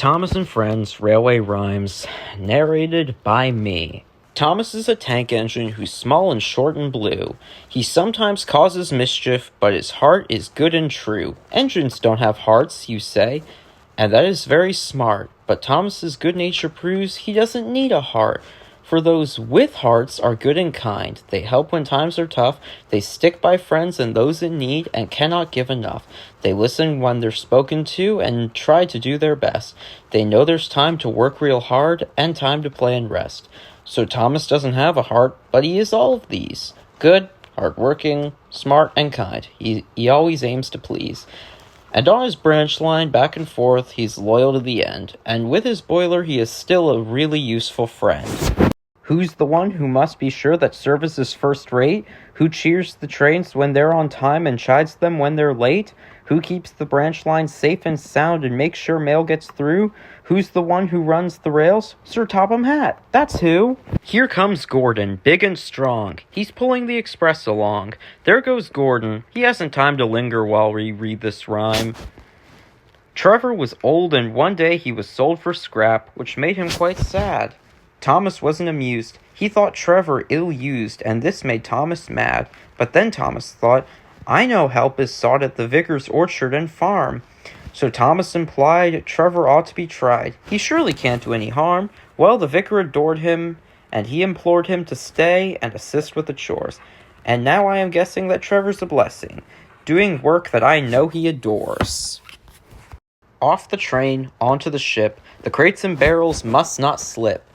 Thomas and Friends Railway Rhymes, narrated by me. Thomas is a tank engine who's small and short and blue. He sometimes causes mischief, but his heart is good and true. Engines don't have hearts, you say, and that is very smart. But Thomas's good nature proves he doesn't need a heart. For those with hearts are good and kind. They help when times are tough. They stick by friends and those in need and cannot give enough. They listen when they're spoken to and try to do their best. They know there's time to work real hard and time to play and rest. So Thomas doesn't have a heart, but he is all of these. Good, hardworking, smart, and kind. He always aims to please. And on his branch line, back and forth, he's loyal to the end. And with his boiler, he is still a really useful friend. Who's the one who must be sure that service is first rate? Who cheers the trains when they're on time and chides them when they're late? Who keeps the branch line safe and sound and makes sure mail gets through? Who's the one who runs the rails? Sir Topham Hatt, that's who! Here comes Gordon, big and strong. He's pulling the express along. There goes Gordon. He hasn't time to linger while we read this rhyme. Trevor was old and one day he was sold for scrap, which made him quite sad. Thomas wasn't amused. He thought Trevor ill-used, and this made Thomas mad. But then Thomas thought, I know help is sought at the vicar's orchard and farm. So Thomas implied Trevor ought to be tried. He surely can't do any harm. Well, the vicar adored him, and he implored him to stay and assist with the chores. And now I am guessing that Trevor's a blessing, doing work that I know he adores. Off the train, onto the ship, the crates and barrels must not slip.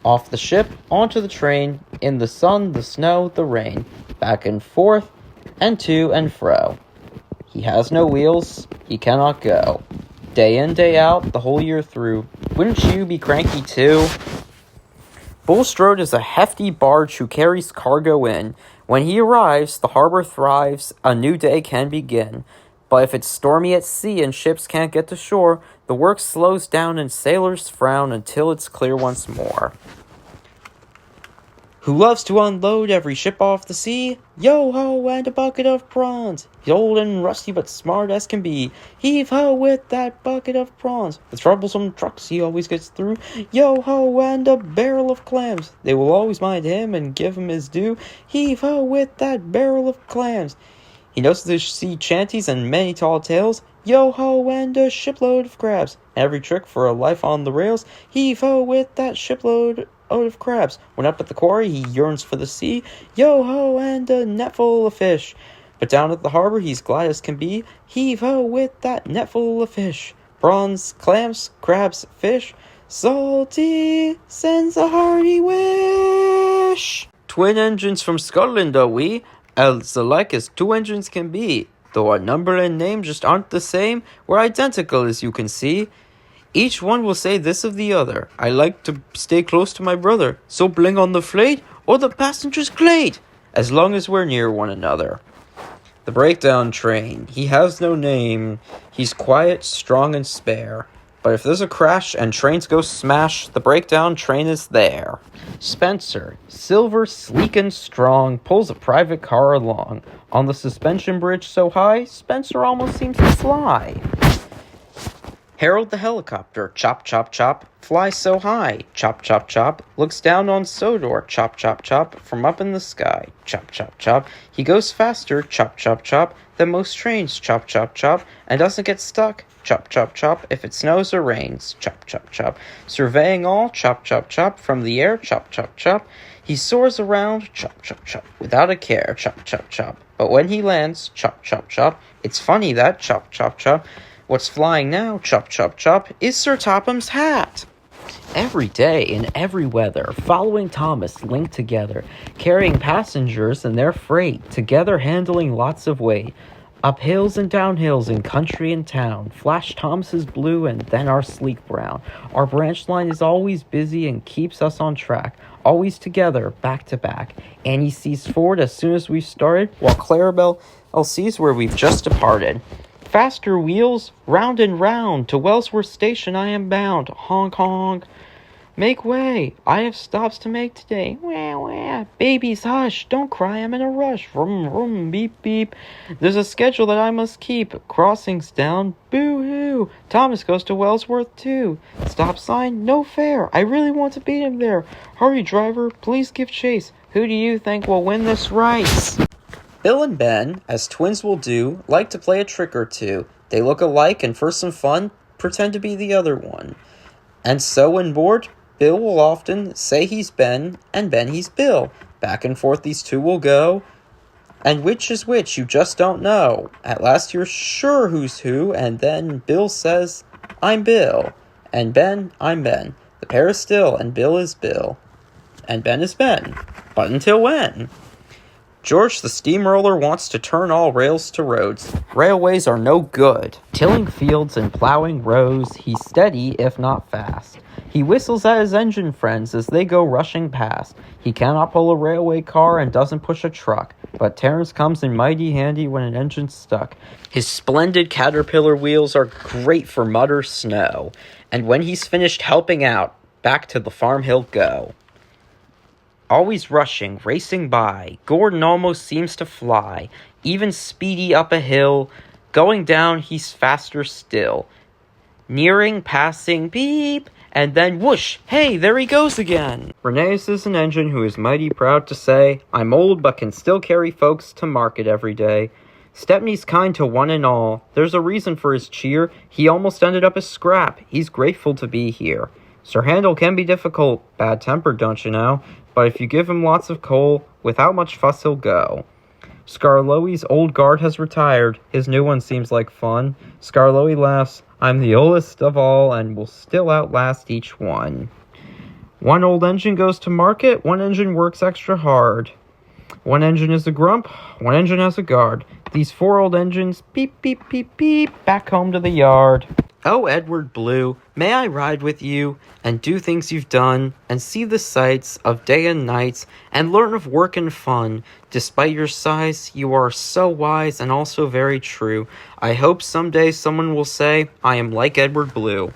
Off the ship, onto the train, in the sun, the snow, the rain, back and forth, and to and fro. He has no wheels, he cannot go. Day in, day out, the whole year through. Wouldn't you be cranky too? Bulstrode is a hefty barge who carries cargo in. When he arrives, the harbor thrives, a new day can begin. But if it's stormy at sea and ships can't get to shore, the work slows down and sailors frown until it's clear once more. Who loves to unload every ship off the sea? Yo-ho, and a bucket of prawns. He's old and rusty, but smart as can be. Heave-ho with that bucket of prawns. The troublesome trucks he always gets through. Yo-ho, and a barrel of clams. They will always mind him and give him his due. Heave-ho with that barrel of clams. He knows the sea chanties and many tall tales. Yo-ho, and a shipload of crabs. Every trick for a life on the rails. Heave-ho with that shipload of crabs. When up at the quarry, he yearns for the sea. Yo-ho, and a net full of fish. But down at the harbor, he's glad as can be. Heave-ho with that net full of fish. Prawns, clams, crabs, fish. Salty sends a hearty wish. Twin engines from Scotland are we, as alike as two engines can be. Though our number and name just aren't the same, we're identical as you can see. Each one will say this of the other. I like to stay close to my brother, so bling on the freight or the passengers glade, as long as we're near one another. The breakdown train, he has no name. He's quiet, strong, and spare. But if there's a crash and trains go smash, the breakdown train is there. Spencer, silver, sleek, and strong, pulls a private car along. On the suspension bridge so high, Spencer almost seems to fly. Harold the helicopter, chop, chop, chop, flies so high, chop, chop, chop, looks down on Sodor, chop, chop, chop, from up in the sky, chop, chop, chop. He goes faster, chop, chop, chop, than most trains, chop, chop, chop, and doesn't get stuck, chop, chop, chop, if it snows or rains, chop, chop, chop. Surveying all, chop, chop, chop, from the air, chop, chop, chop. He soars around, chop, chop, chop, without a care, chop, chop, chop. But when he lands, chop, chop, chop, it's funny that, chop, chop, chop, what's flying now, chop, chop, chop, is Sir Topham's hat. Every day, in every weather, following Thomas linked together, carrying passengers and their freight, together handling lots of weight. Up hills and down hills, in country and town, flash Thomas's blue and then our sleek brown. Our branch line is always busy and keeps us on track, always together, back to back. Annie sees forward as soon as we've started, while Clarabelle sees where we've just departed. Faster wheels, round and round, to Wellsworth Station I am bound, honk honk. Make way! I have stops to make today. Wah, wah. Babies, hush! Don't cry, I'm in a rush. Vroom, vroom, beep, beep. There's a schedule that I must keep. Crossings down, boo-hoo. Thomas goes to Wellsworth, too. Stop sign, no fair. I really want to beat him there. Hurry, driver, please give chase. Who do you think will win this race? Bill and Ben, as twins will do, like to play a trick or two. They look alike and for some fun, pretend to be the other one. And so when bored, Bill will often say he's Ben, and Ben he's Bill. Back and forth these two will go, and which is which you just don't know. At last you're sure who's who, and then Bill says, I'm Bill, and Ben, I'm Ben. The pair is still, and Bill is Bill, and Ben is Ben. But until when? George the steamroller wants to turn all rails to roads. Railways are no good. Tilling fields and plowing rows, he's steady if not fast. He whistles at his engine friends as they go rushing past. He cannot pull a railway car and doesn't push a truck, but Terrence comes in mighty handy when an engine's stuck. His splendid caterpillar wheels are great for mud or snow, and when he's finished helping out, back to the farm he'll go. Always rushing, racing by, Gordon almost seems to fly, even speedy up a hill. Going down, he's faster still. Nearing, passing, beep, and then whoosh, hey, there he goes again. Reneus is an engine who is mighty proud to say, I'm old but can still carry folks to market every day. Stepney's kind to one and all. There's a reason for his cheer. He almost ended up as scrap. He's grateful to be here. Sir Handel can be difficult, bad-tempered, don't you know? But if you give him lots of coal, without much fuss he'll go. Skarloey's old guard has retired. His new one seems like fun. Skarloey laughs, I'm the oldest of all and will still outlast each one. One old engine goes to market, one engine works extra hard. One engine is a grump, one engine has a guard. These four old engines, beep, beep, beep, beep, back home to the yard. Oh, Edward Blue, may I ride with you, and do things you've done, and see the sights of day and nights, and learn of work and fun. Despite your size, you are so wise and also very true. I hope someday someone will say, I am like Edward Blue.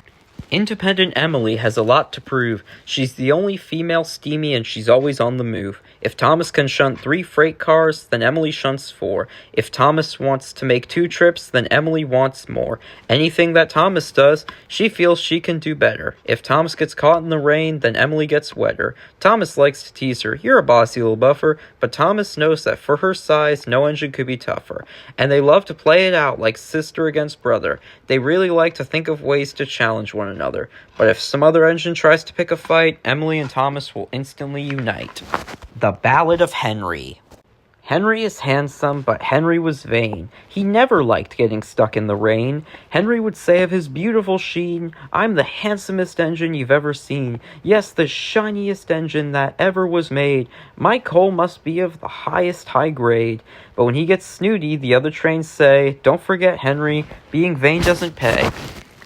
Independent Emily has a lot to prove. She's the only female steamy and she's always on the move. If Thomas can shunt 3 freight cars, then Emily shunts 4. If Thomas wants to make 2 trips, then Emily wants more. Anything that Thomas does, she feels she can do better. If Thomas gets caught in the rain, then Emily gets wetter. Thomas likes to tease her, you're a bossy little buffer, but Thomas knows that for her size, no engine could be tougher. And they love to play it out like sister against brother. They really like to think of ways to challenge one another. But if some other engine tries to pick a fight, Emily and Thomas will instantly unite. The Ballad of Henry. Henry is handsome, but Henry was vain. He never liked getting stuck in the rain. Henry would say of his beautiful sheen, I'm the handsomest engine you've ever seen. Yes, the shiniest engine that ever was made. My coal must be of the highest high grade. But when he gets snooty, the other trains say, don't forget, Henry, being vain doesn't pay.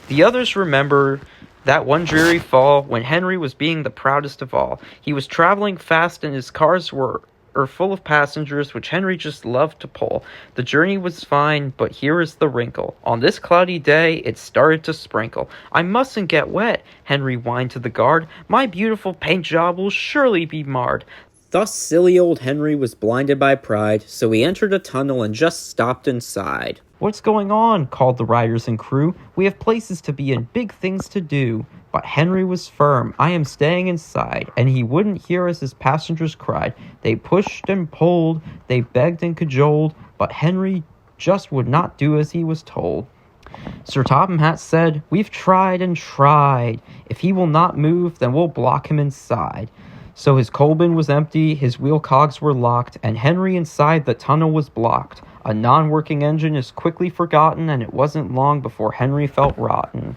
The others remember that one dreary fall when Henry was being the proudest of all. He was traveling fast and his cars were full of passengers, which Henry just loved to pull. The journey was fine, but here is the wrinkle. On this cloudy day, it started to sprinkle. I mustn't get wet, Henry whined to the guard. My beautiful paint job will surely be marred. Thus silly old Henry was blinded by pride, so he entered a tunnel and just stopped inside. What's going on? Called the riders and crew. We have places to be and big things to do. But Henry was firm. I am staying inside. And he wouldn't hear as his passengers cried. They pushed and pulled. They begged and cajoled. But Henry just would not do as he was told. Sir Topham Hatt said, we've tried and tried. If he will not move, then we'll block him inside. So his coal bin was empty, his wheel cogs were locked, and Henry inside the tunnel was blocked. A non-working engine is quickly forgotten, and it wasn't long before Henry felt rotten.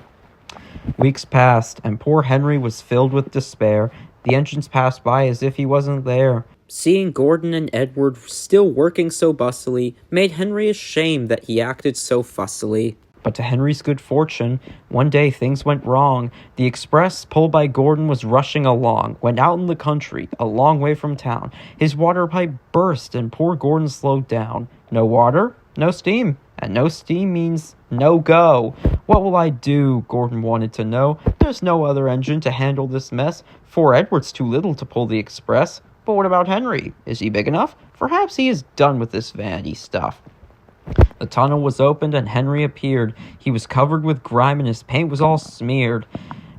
Weeks passed, and poor Henry was filled with despair. The engines passed by as if he wasn't there. Seeing Gordon and Edward still working so bustily made Henry ashamed that he acted so fussily. But to Henry's good fortune, one day things went wrong. The express, pulled by Gordon, was rushing along, went out in the country, a long way from town. His water pipe burst, and poor Gordon slowed down. No water, no steam. And no steam means no go. What will I do? Gordon wanted to know. There's no other engine to handle this mess. 4 Edward's too little to pull the express. But what about Henry? Is he big enough? Perhaps he is done with this vanity stuff. The tunnel was opened and Henry appeared. He was covered with grime and his paint was all smeared.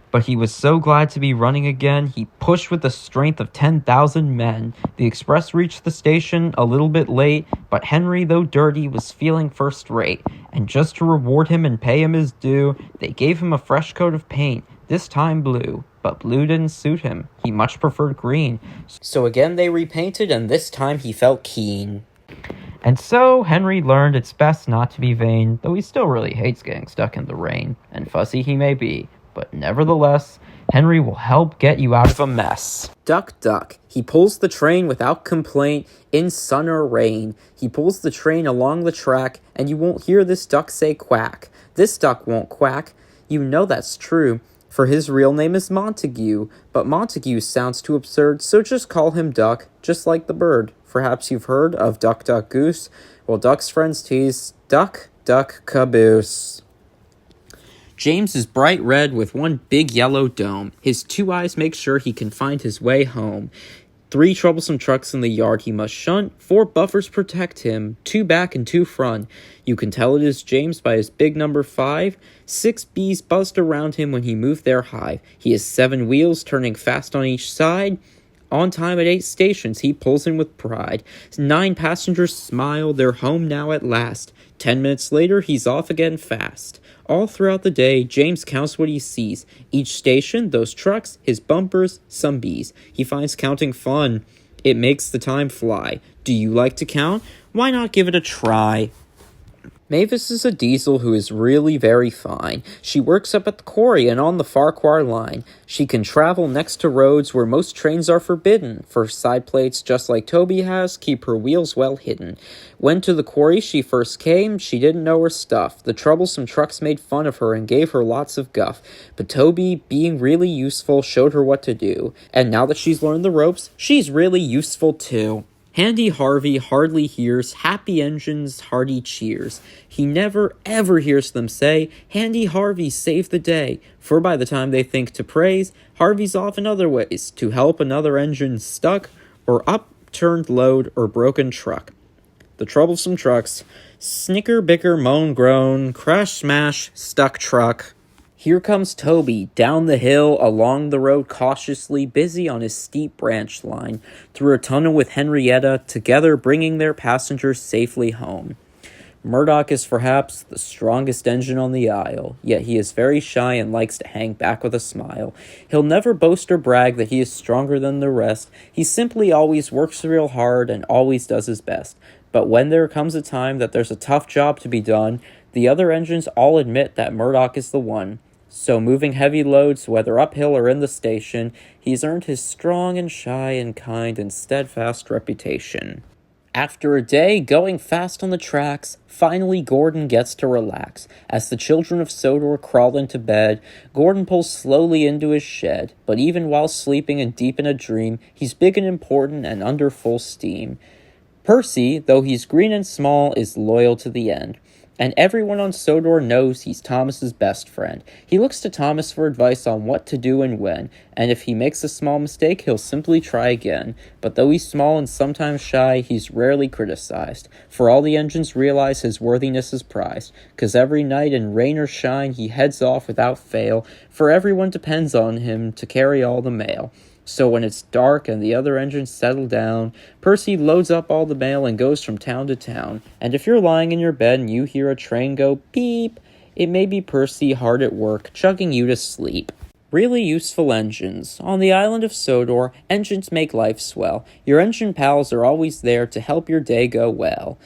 But he was so glad to be running again, he pushed with the strength of 10,000 men. The express reached the station a little bit late, but Henry, though dirty, was feeling first rate. And just to reward him and pay him his due, they gave him a fresh coat of paint, this time blue. But blue didn't suit him. He much preferred green. So again they repainted, and this time he felt keen. And so Henry learned it's best not to be vain, though he still really hates getting stuck in the rain. And fussy he may be. But nevertheless, Henry will help get you out of a mess. Duck, duck. He pulls the train without complaint, in sun or rain. He pulls the train along the track, and you won't hear this duck say quack. This duck won't quack. You know that's true, for his real name is Montague. But Montague sounds too absurd, so just call him Duck, just like the bird. Perhaps you've heard of Duck, Duck, Goose. Well, Duck's friends tease, Duck, Duck, Caboose. James is bright red with one big yellow dome. His 2 eyes make sure he can find his way home. 3 troublesome trucks in the yard he must shunt. 4 buffers protect him, 2 back and 2 front. You can tell it is James by his big number 5. 6 bees buzzed around him when he moved their hive. He has 7 wheels turning fast on each side. On time at 8 stations, he pulls in with pride. 9 passengers smile, they're home now at last. 10 minutes later, he's off again fast. All throughout the day, James counts what he sees. Each station, those trucks, his bumpers, some bees. He finds counting fun. It makes the time fly. Do you like to count? Why not give it a try? Mavis is a diesel who is really very fine. She works up at the quarry and on the Farquhar line. She can travel next to roads where most trains are forbidden, for side plates just like Toby has keep her wheels well hidden. When to the quarry she first came, she didn't know her stuff. The troublesome trucks made fun of her and gave her lots of guff. But Toby, being really useful, showed her what to do. And now that she's learned the ropes, she's really useful too. Handy Harvey hardly hears happy engines' hearty cheers. He never ever hears them say, Handy Harvey saved the day, for by the time they think to praise, Harvey's off in other ways to help another engine stuck, or upturned load or broken truck. The troublesome trucks, snicker, bicker, moan, groan, crash, smash, stuck truck. Here comes Toby, down the hill, along the road cautiously, busy on his steep branch line, through a tunnel with Henrietta, together bringing their passengers safely home. Murdoch is perhaps the strongest engine on the aisle, yet he is very shy and likes to hang back with a smile. He'll never boast or brag that he is stronger than the rest. He simply always works real hard and always does his best. But when there comes a time that there's a tough job to be done, the other engines all admit that Murdoch is the one. So moving heavy loads, whether uphill or in the station, he's earned his strong and shy and kind and steadfast reputation. After a day going fast on the tracks, finally Gordon gets to relax. As the children of Sodor crawl into bed, Gordon pulls slowly into his shed. But even while sleeping and deep in a dream, he's big and important and under full steam. Percy, though he's green and small, is loyal to the end. And everyone on Sodor knows he's Thomas's best friend. He looks to Thomas for advice on what to do and when, and if he makes a small mistake, he'll simply try again. But though he's small and sometimes shy, he's rarely criticized, for all the engines realize his worthiness is prized, 'cause every night in rain or shine he heads off without fail, for everyone depends on him to carry all the mail. So when it's dark and the other engines settle down, Percy loads up all the mail and goes from town to town. And if you're lying in your bed and you hear a train go beep, it may be Percy hard at work, chugging you to sleep. Really useful engines. On the island of Sodor, engines make life swell. Your engine pals are always there to help your day go well.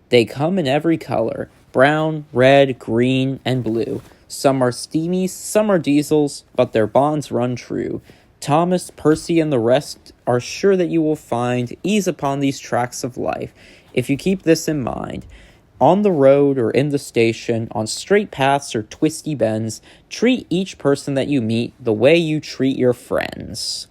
They come in every color, brown, red, green, and blue. Some are steamies, some are diesels, but their bonds run true. Thomas, Percy, and the rest are sure that you will find ease upon these tracks of life, if you keep this in mind. On the road or in the station, on straight paths or twisty bends, treat each person that you meet the way you treat your friends.